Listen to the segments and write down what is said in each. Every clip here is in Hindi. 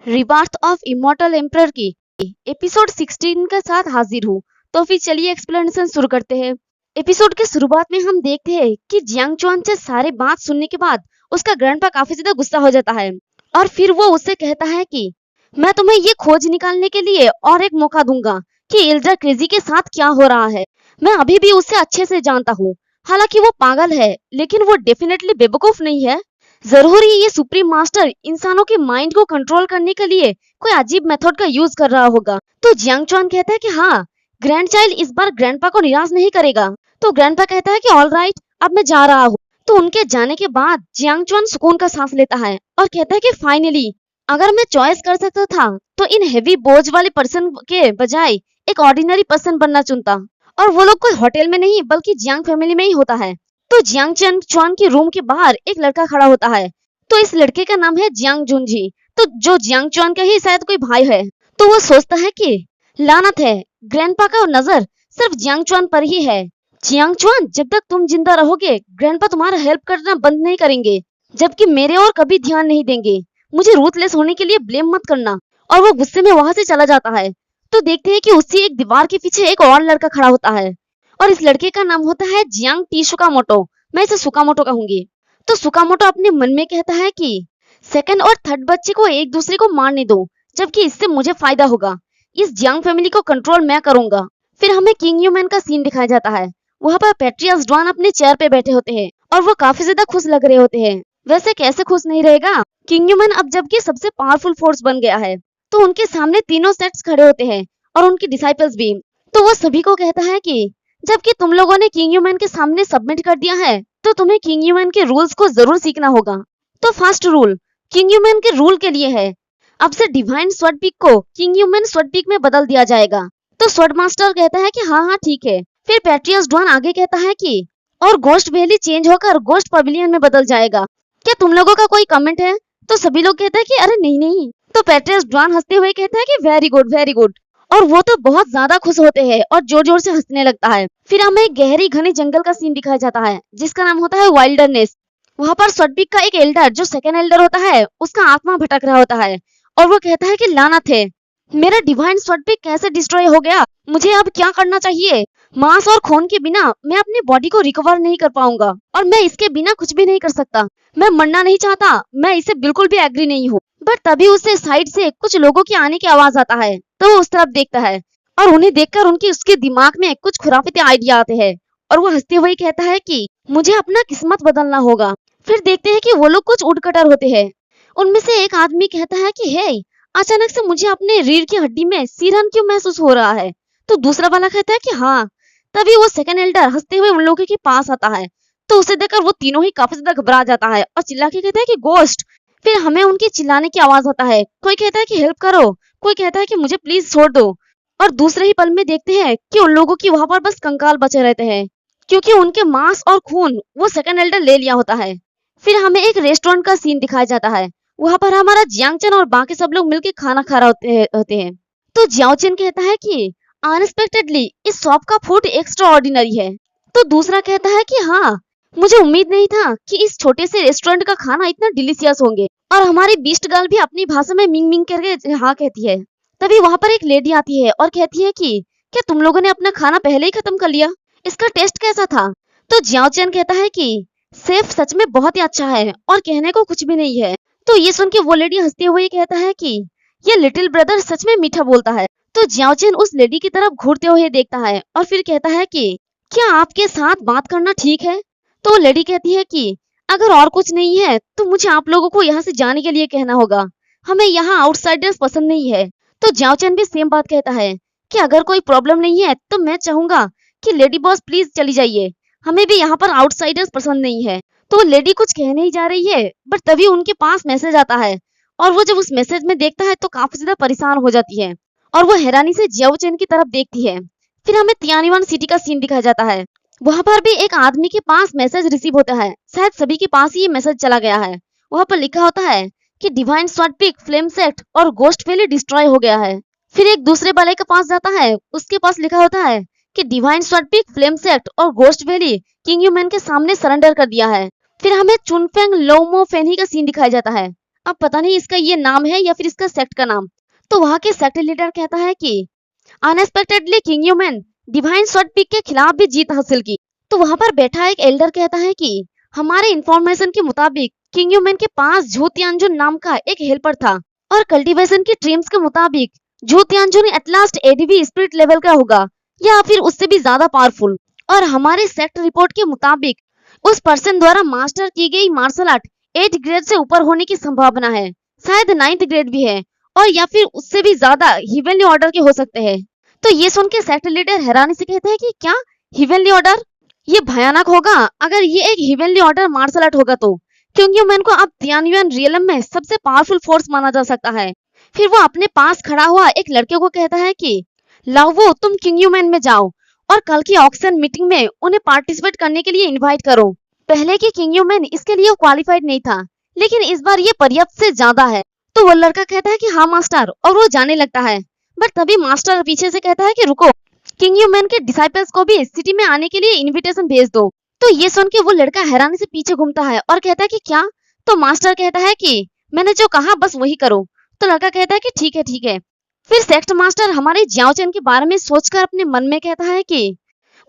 रिबार्थ ऑफ इमॉर्टल एम्परर की एपिसोड 16 के साथ हाजिर हूँ। तो फिर चलिए एक्सप्लेनेशन शुरू करते हैं। एपिसोड के शुरुआत में हम देखते हैं कि जियांग चुआन से सारे बात सुनने के बाद उसका ग्रैंडपा काफी ज्यादा गुस्सा हो जाता है और फिर वो उससे कहता है कि मैं तुम्हें ये खोज निकालने के लिए और एक मौका दूंगा कि इल्जा क्रेजी के साथ क्या हो रहा है। मैं अभी भी उसे अच्छे से जानता हूँ। हालांकि वो पागल है लेकिन वो डेफिनेटली बेवकूफ नहीं है। जरूर ही ये सुप्रीम मास्टर इंसानों के माइंड को कंट्रोल करने के लिए कोई अजीब मेथड का यूज कर रहा होगा। तो जियांग चुआन कहता है कि हाँ, ग्रैंड चाइल्ड इस बार ग्रैंडपा को निराश नहीं करेगा। तो ग्रैंडपा कहता है कि ऑल राइट, अब मैं जा रहा हूँ। तो उनके जाने के बाद जियांग चुआन सुकून का सांस लेता है और कहता है कि फाइनली अगर मैं चॉइस कर सकता था तो इन हेवी बोझ वाले पर्सन के बजाय एक ऑर्डिनरी पर्सन बनना चुनता। और वो लोग कोई होटल में नहीं बल्कि जियांग फैमिली में ही होता है। तो जियांग चुआन के रूम के बाहर एक लड़का खड़ा होता है। तो इस लड़के का नाम है जियांग जुनजी, तो जो जियांग चुआन का ही शायद कोई भाई है। तो वो सोचता है कि लानत है, ग्रैंडपा का नजर सिर्फ जियांग चुआन पर ही है। जियांग चुआन, जब तक तुम जिंदा रहोगे ग्रैंडपा तुम्हारा हेल्प करना बंद नहीं करेंगे, जबकि मेरे और कभी ध्यान नहीं देंगे। मुझे रूथलेस होने के लिए ब्लेम मत करना। और वो गुस्से में वहां से चला जाता है। तो देखते हैं कि उसी एक दीवार के पीछे एक और लड़का खड़ा होता है और इस लड़के का नाम होता है जियांग टी सुकामोटो। मैं इसे सुकामोटो कहूंगी। तो सुकामोटो अपने मन में कहता है कि सेकंड और थर्ड बच्चे को एक दूसरे को मारने दो, जबकि इससे मुझे फायदा होगा। इस जियांग फैमिली को कंट्रोल मैं करूंगा। फिर हमें किंग यूमैन का सीन दिखाया जाता है। वहां पर पैट्रियस ड्वान अपने चेयर पे बैठे होते हैं और वो काफी ज्यादा खुश लग रहे होते हैं। वैसे कैसे खुश नहीं रहेगा, किंग यूमैन अब जबकि सबसे पावरफुल फोर्स बन गया है। तो उनके सामने तीनों सेट्स खड़े होते हैं और उनके डिसाइपल्स भी। तो वो सभी को कहता है कि जबकि तुम लोगों ने किंग यूमैन के सामने सबमिट कर दिया है तो तुम्हें किंग यूमैन के रूल्स को जरूर सीखना होगा। तो फर्स्ट रूल किंग यूमैन के रूल के लिए है, अब से डिवाइन स्वॉर्ड पीक को किंग ह्यूमन स्वॉर्ड पीक में बदल दिया जाएगा। तो स्वॉर्ड मास्टर कहता है कि हाँ हाँ ठीक है। फिर पैट्रियस ड्वान आगे कहता है कि और गोस्ट वैली चेंज होकर गोस्ट पवेलियन में बदल जाएगा। क्या तुम लोगों का कोई कमेंट है? तो सभी लोग कहते हैं कि अरे नहीं नहीं। तो पैट्रियस ड्वान हंसते हुए कहता है कि वेरी गुड वेरी गुड। और वो तो बहुत ज्यादा खुश होते हैं और जोर जोर से हंसने लगता है। फिर हमें एक गहरी घने जंगल का सीन दिखाया जाता है जिसका नाम होता है वाइल्डरनेस। वहां पर स्वॉर्ड पीक का एक एल्डर जो सेकंड एल्डर होता है उसका आत्मा भटक रहा होता है और वो कहता है कि लानत है, मेरा डिवाइन स्वॉर्ड पीक कैसे डिस्ट्रॉय हो गया, मुझे अब क्या करना चाहिए। मांस और खून के बिना मैं अपनी बॉडी को रिकवर नहीं कर पाऊंगा और मैं इसके बिना कुछ भी नहीं कर सकता। मैं मरना नहीं चाहता, मैं इसे बिल्कुल भी एग्री नहीं हूँ। बट तभी उसे साइड से कुछ लोगों के आने की आवाज आता है। तो वो उस तरफ देखता है और उन्हें देखकर उसके दिमाग में कुछ खुराफाती आइडिया आते हैं और वो हंसते हुए कहता है कि मुझे अपना किस्मत बदलना होगा। फिर देखते हैं कि वो लोग कुछ उड़कटर होते हैं। उनमें से एक आदमी कहता है कि हे, अचानक से मुझे अपने रीढ़ की हड्डी में सिरहन क्यों महसूस हो रहा है। तो दूसरा वाला कहता है कि हाँ। तभी वो सेकंड एल्डर हंसते हुए उन लोगों के पास आता है। तो उसे देखकर वो तीनों ही काफी ज्यादा घबरा जाता है और चिल्ला के कहता है कि गोस्ट। फिर हमें उनके चिल्लाने की आवाज आता है। कोई कहता है कि हेल्प करो, कोई कहता है कि मुझे प्लीज छोड़ दो। और दूसरे ही पल में देखते हैं कि उन लोगों की वहां पर बस कंकाल बचे रहते हैं क्योंकि उनके मांस और खून वो सेकंड एल्डर ले लिया होता है। फिर हमें एक रेस्टोरेंट का सीन दिखाया जाता है। वहां पर हमारा जियांगचन और बाकी सब लोग मिलकर खाना खा रहे होते हैं। तो जियाओचन कहता है कि अनएक्सपेक्टेडली इस शॉप का फूड एक्स्ट्रा ऑर्डिनरी है। तो दूसरा कहता है कि हाँ, मुझे उम्मीद नहीं था कि इस छोटे से रेस्टोरेंट का खाना इतना डिलीशियस होंगे। और हमारी बीस्ट गर्ल भी अपनी भाषा में मिंग मिंग करके हाँ कहती है। तभी वहां पर एक लेडी आती है और कहती है कि क्या तुम लोगों ने अपना खाना पहले ही खत्म कर लिया, इसका टेस्ट कैसा था। तो जियाओचन कहता है कि सेफ सच में बहुत ही अच्छा है और कहने को कुछ भी नहीं है। तो ये सुन के वो लेडी हंसते हुए कहता है कि ये लिटिल ब्रदर सच में मीठा बोलता है। तो जियाओचन उस लेडी की तरफ घूरते हुए देखता है और फिर कहता है कि क्या आपके साथ बात करना ठीक है। तो वो लेडी कहती है कि अगर और कुछ नहीं है तो मुझे आप लोगों को यहाँ से जाने के लिए कहना होगा, हमें यहाँ आउटसाइडर्स पसंद नहीं है। तो जियाओचन भी सेम बात कहता है कि अगर कोई प्रॉब्लम नहीं है तो मैं चाहूंगा कि लेडी बॉस प्लीज चली जाइए, हमें भी यहाँ पर आउटसाइडर्स पसंद नहीं है। तो वो लेडी कुछ कहने ही जा रही है बट तभी उनके पास मैसेज आता है और वो जब उस मैसेज में देखता है तो काफी ज्यादा परेशान हो जाती है और वो हैरानी से जियाओचन की तरफ देखती है। फिर हमें तियानिवान सिटी का सीन दिखाया जाता है। वहां पर भी एक आदमी के पास मैसेज रिसीव होता है, शायद सभी के पास ही ये मैसेज चला गया है। वहां पर लिखा होता है कि divine sword peak, flame sect और गोस्ट वैली डिस्ट्रॉय हो गया है। फिर एक दूसरे वाले के पास जाता है, उसके पास लिखा होता है कि divine sword peak, flame sect और गोस्ट वैली किंग ह्यूमन के सामने सरेंडर कर दिया है। फिर हमें चुनफेंग लोमो फेनी का सीन दिखाया जाता है। अब पता नहीं इसका ये नाम है या फिर इसका सेक्ट का नाम। तो वहाँ के सेक्ट लीडर कहता है कि unexpectedly king human divine sword pick के खिलाफ भी जीत हासिल की। तो वहाँ पर बैठा एक एल्डर कहता है कि हमारे इंफॉर्मेशन के मुताबिक किंग ह्यूमन के पास झू तियानजुन नाम का एक हेल्पर था और कल्टीवेशन की ड्रीम्स के मुताबिक Zhu Tianjun at last ADV spirit level का होगा या फिर उससे भी ज्यादा पावरफुल। और हमारे सेक्ट रिपोर्ट के मुताबिक उस पर्सन द्वारा मास्टर की गई मार्शल आर्ट 8 ग्रेड से ऊपर होने की संभावना है, शायद 9th ग्रेड भी है, और या फिर उससे भी ज्यादा हिवेनली ऑर्डर के हो सकते हैं। तो ये सुन के सेक्ट लीडर हैरानी से कहते हैं कि क्या हिवेनली ऑर्डर? ये भयानक होगा अगर ये एक हिवेनली ऑर्डर मार्शल आर्ट होगा तो, क्योंकि मैन को अब तियानयुआन रियलम में सबसे पावरफुल फोर्स माना जा सकता है। फिर वो अपने पास खड़ा हुआ एक लड़के को कहता है कि लाओवो तुम किंग ह्यूमन में जाओ और कल की ऑक्शन मीटिंग में उन्हें पार्टिसिपेट करने के लिए इनवाइट करो। पहले की किंग ह्यूमन इसके लिए क्वालिफाइड नहीं था, लेकिन इस बार ये पर्याप्त से ज्यादा है। तो वो लड़का कहता है कि हाँ मास्टर, और वो जाने लगता है। बट तभी मास्टर पीछे से कहता है कि रुको, किंग ह्यूमन के डिसाइपल्स को भी सिटी में आने के लिए इनविटेशन भेज दो। तो ये सुन के वो लड़का हैरानी से पीछे घूमता है और कहता है कि क्या? तो मास्टर कहता है कि मैंने जो कहा बस वही करो। तो लड़का कहता है कि ठीक है ठीक है। फिर सेक्ट मास्टर हमारे जियाओचेन के बारे में सोचकर अपने मन में कहता है कि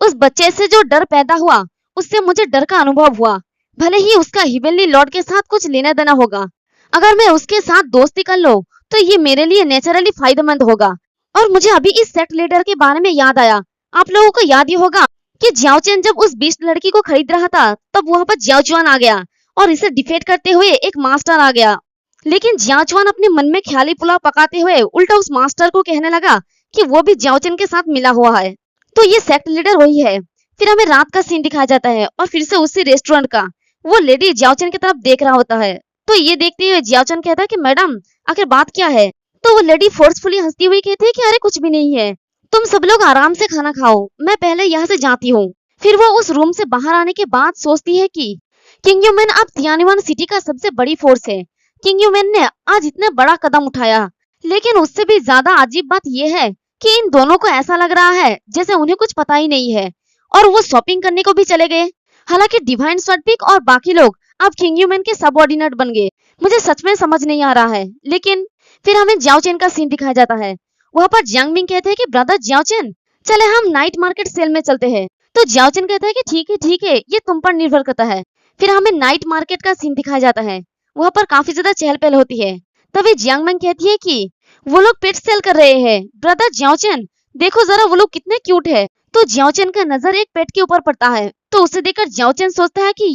उस बच्चे से जो डर पैदा हुआ उससे मुझे डर का अनुभव हुआ, भले ही उसका हिवेनली लॉर्ड के साथ कुछ लेना देना होगा। अगर मैं उसके साथ दोस्ती कर लूं तो ये मेरे लिए नेचुरली फायदेमंद होगा। और मुझे अभी इस सेक्ट लीडर के बारे में याद आया, आप लोगों को याद ही होगा कि जियाओचेन जब उस बीस्ट लड़की को खरीद रहा था तब वहां पर जियाओचुआन आ गया और इसे डिफेट करते हुए एक मास्टर आ गया। लेकिन जियाओचुआन अपने मन में ख्याली पुलाव पकाते हुए उल्टा उस मास्टर को कहने लगा कि वो भी जियाओचेन के साथ मिला हुआ है। तो ये सेक्ट लीडर वही है। फिर हमें रात का सीन दिखाया जाता है और फिर से उसी रेस्टोरेंट का। वो लेडी जियाओचेन की तरफ देख रहा होता है। तो ये देखते हुए जियाओचेन कहता है कि मैडम आखिर बात क्या है? तो वो लेडी फोर्सफुली हंसती हुई कहती है कि अरे कुछ भी नहीं है, तुम सब लोग आराम से खाना खाओ, मैं पहले यहाँ से जाती हूँ। फिर वो उस रूम से बाहर आने के बाद सोचती है कि किंग ह्यूमन अब तियानयुआन सिटी का सबसे बड़ी फोर्स है। किंग ह्यूमन ने आज इतना बड़ा कदम उठाया, लेकिन उससे भी ज्यादा अजीब बात यह है कि इन दोनों को ऐसा लग रहा है जैसे उन्हें कुछ पता ही नहीं है, और वो शॉपिंग करने को भी चले गए। हालांकि डिवाइन स्वॉर्ड पिक और बाकी लोग अब किंग ह्यूमन के सबऑर्डिनेट बन गए। मुझे सच में समझ नहीं आ रहा है। लेकिन फिर हमें जियाओचेन का सीन दिखाया जाता है। वहां पर जियांगमिंग कहते हैं कि ब्रदर जियाओचेन, चले हम नाइट मार्केट सेल में चलते हैं। तो जियाओचेन कहता है कि ठीक है, ये तुम पर निर्भर करता है। फिर हमें नाइट मार्केट का सीन दिखाया जाता है। वहां पर काफी ज्यादा चहल पहल होती है। तभी जियांगमिंग कहती है कि वो लोग पेट सेल कर रहे हैं। ब्रदर जियाओचेन देखो जरा, वो लोग कितने क्यूट है। तो जियाओचेन का नजर एक पेट के ऊपर पड़ता है। तो उसे देखकर जियाओचेन सोचता है कि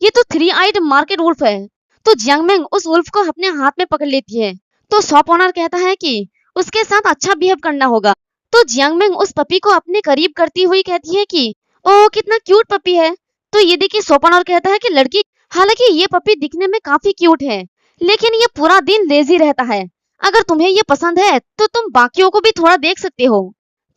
ये तो 3 आइड मार्केट वुल्फ है। तो जियांगमिंग उस वुल्फ को अपने हाथ में पकड़ लेती है। तो शॉप ओनर कहता है कि उसके साथ अच्छा बिहेव करना होगा। तो जियांगमिंग उस पपी को अपने करीब करती हुई कहती है कि ओह कितना क्यूट पपी है। तो ये देखिए शॉप ओनर कहता है कि लड़की, हालांकि ये पपी दिखने में काफी क्यूट है, लेकिन ये पूरा दिन लेजी रहता है। अगर तुम्हें ये पसंद है तो तुम बाकियों को भी थोड़ा देख सकते हो।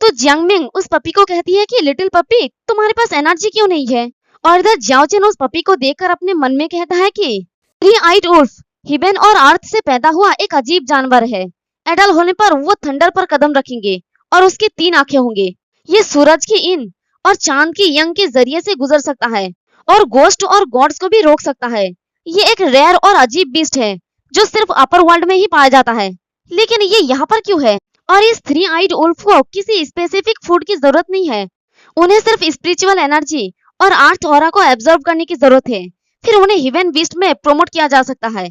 तो जियांगमिंग उस पपी को कहती है कि लिटिल पपी, तुम्हारे पास एनर्जी क्यों नहीं है? और इधर जियाओचेन उस पपी को देखकर अपने मन में कहता है कि 3 आइड वुल्फ हिबेन और अर्थ से पैदा हुआ एक अजीब जानवर है। एडल होने पर वो थंडर पर कदम रखेंगे और उसकी 3 आंखें होंगे। ये सूरज की इन और चांद की यंग के जरिए से गुजर सकता है और गोस्ट और गॉड्स को भी रोक सकता है। ये एक रेयर और अजीब बीस्ट है जो सिर्फ अपर वर्ल्ड में ही पाया जाता है। लेकिन ये यहाँ पर क्यों है? और इस 3 आइड वुल्फ को किसी स्पेसिफिक फूड की जरूरत नहीं है। उन्हें सिर्फ स्पिरिचुअल एनर्जी और अर्थ ऑरा को एब्जॉर्ब करने की जरूरत है। फिर उन्हें हिवेन बीस्ट में प्रमोट किया जा सकता है।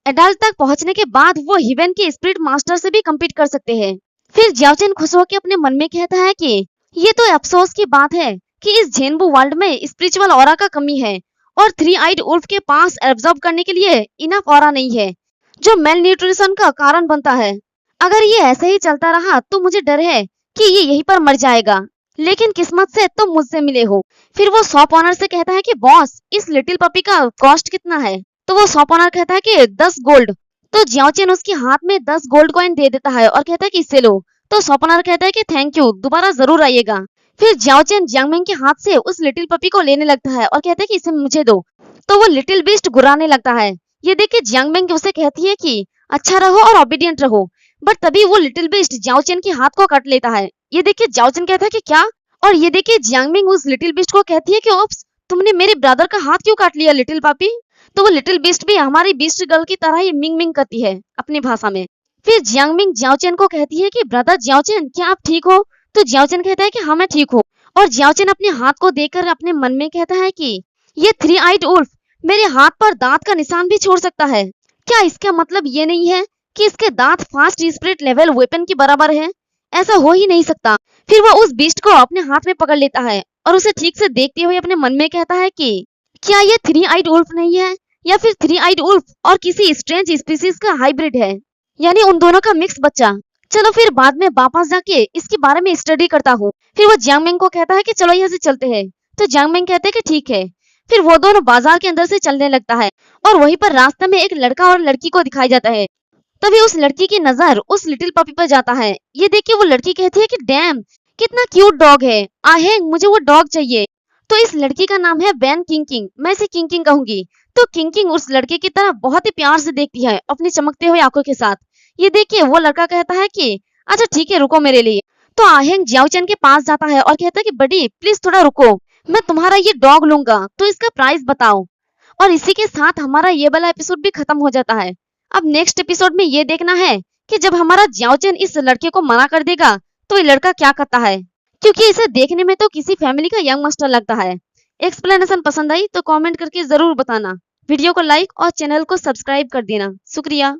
एडल्ट तक पहुंचने के बाद वो हिवेन के स्पिरिट मास्टर से भी कम्पीट कर सकते हैं। फिर जियाओचेन खुश होकर अपने मन में कहता है कि ये तो अफसोस की बात है कि इस जेनबू वर्ल्ड में स्पिरिचुअल ऑरा का कमी है और 3 आइड वुल्फ के पास एब्जॉर्ब करने के लिए इनफ ऑरा नहीं है, जो मेल न्यूट्रिशन का कारण बनता है। अगर ये ऐसे ही चलता रहा तो मुझे डर है कि ये यहीं पर मर जाएगा, लेकिन किस्मत से तुम मुझसे मिले हो। फिर वो शॉप ऑनर से कहता है कि बॉस, इस लिटिल पपी का कॉस्ट कितना है? तो वो शॉप ऑनर कहता है कि 10 गोल्ड। तो जियाओचेन उसके हाथ में 10 गोल्ड कॉइन दे देता है और कहता है कि इसे लो। तो शॉप ऑनर कहता है कि थैंक यू, दोबारा जरूर आइएगा। फिर जियाओचेन जियांगमिंग के हाथ से उस लिटिल पपी को लेने लगता है और कहता है कि इसे मुझे दो। तो वो लिटिल बीस्ट गुर्राने लगता है। ये देख के जियांगमिंग उसे कहती है कि अच्छा रहो और ओबीडियंट रहो। बट तभी वो लिटिल बीस्ट जियाओचेन के हाथ को काट लेता है। ये देखिए जियाओचेन कहता है कि क्या? और ये देखिए जियांगमिंग उस लिटिल बीस्ट को कहती है कि ओप्स, तुमने मेरे ब्रदर का हाथ क्यों काट लिया लिटिल पापी? तो वो लिटिल बीस्ट भी हमारी बीस्ट गर्ल की तरह ही मिंग मिंग करती है अपनी भाषा में। फिर जियांगमिंग जियाओचेन को कहती है कि ब्रदर जियाओचेन, क्या आप ठीक हो? तो जियाओचेन कहता है कि हाँ मैं ठीक हूँ। और जियाओचेन अपने हाथ को देखकर अपने मन में कहता है कि ये थ्री आइड उल्फ मेरे हाथ पर दांत का निशान भी छोड़ सकता है। क्या इसका मतलब ये नहीं है कि इसके दांत फास्ट स्पिरिट लेवल वेपन के बराबर है? ऐसा हो ही नहीं सकता। फिर वो उस बीस्ट को अपने हाथ में पकड़ लेता है और उसे ठीक से देखते हुए अपने मन में कहता है कि क्या ये थ्री आइड उल्फ नहीं है, या फिर थ्री आइड उल्फ और किसी स्ट्रेंज स्पीसीज का हाइब्रिड है, यानी उन दोनों का मिक्स बच्चा। चलो फिर बाद में वापस जाके इसके बारे में स्टडी करता हूँ। फिर वो जियांगमिंग को कहता है कि चलो यहाँ से चलते हैं। तो जियांगमिंग कहते हैं कि ठीक है। फिर वो दोनों बाजार के अंदर से चलने लगता है और वहीं पर रास्ते में एक लड़का और लड़की को दिखाई जाता है। तभी उस लड़की की नजर उस लिटिल पपी पर जाता है। ये देख के वो लड़की कहती है कि डैम, कितना क्यूट डॉग है, आहेंग मुझे वो डॉग चाहिए। तो इस लड़की का नाम है बैन किंग, मैं इसे किंग कहूंगी। तो किंग उस लड़के की तरफ बहुत ही प्यार से देखती है अपनी चमकते हुए आंखों के साथ। ये देख के वो लड़का कहता है कि अच्छा ठीक है, रुको मेरे लिए। तो आहेंग जियाओचेन के पास जाता है और कहता है कि बडी प्लीज थोड़ा रुको, मैं तुम्हारा ये डॉग लूंगा, तो इसका प्राइस बताओ। और इसी के साथ हमारा ये वाला एपिसोड भी खत्म हो जाता है। अब नेक्स्ट एपिसोड में ये देखना है कि जब हमारा जियाओचेन इस लड़के को मना कर देगा तो ये लड़का क्या करता है, क्योंकि इसे देखने में तो किसी फैमिली का यंग मास्टर लगता है। एक्सप्लेनेशन पसंद आई तो कमेंट करके जरूर बताना। वीडियो को लाइक और चैनल को सब्सक्राइब कर देना। शुक्रिया।